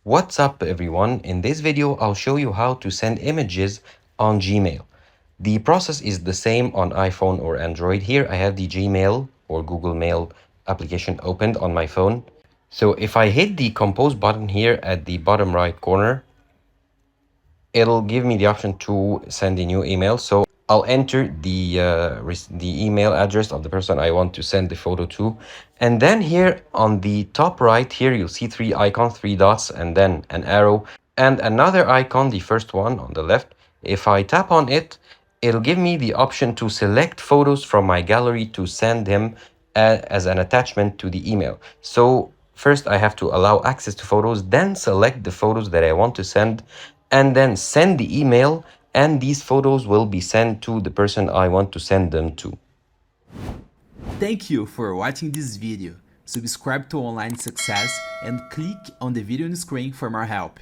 What's up everyone? In this video, I'll show you how to send images on Gmail. The process is the same on iPhone or Android. Here I have the Gmail or Google Mail application opened on my phone. So if I hit the compose button here at the bottom right corner, it'll give me the option to send a new email. So I'll enter the email address of the person I want to send the photo to. And then here on the top right here, you'll see three icons, three dots, and then an arrow and another icon, the first one on the left. If I tap on it, it'll give me the option to select photos from my gallery to send them as an attachment to the email. So first I have to allow access to photos, then select the photos that I want to send, and then send the email, and these photos will be sent to the person I want to send them to. Thank you for watching this video. Subscribe to Online Success and click on the video on the screen for more help.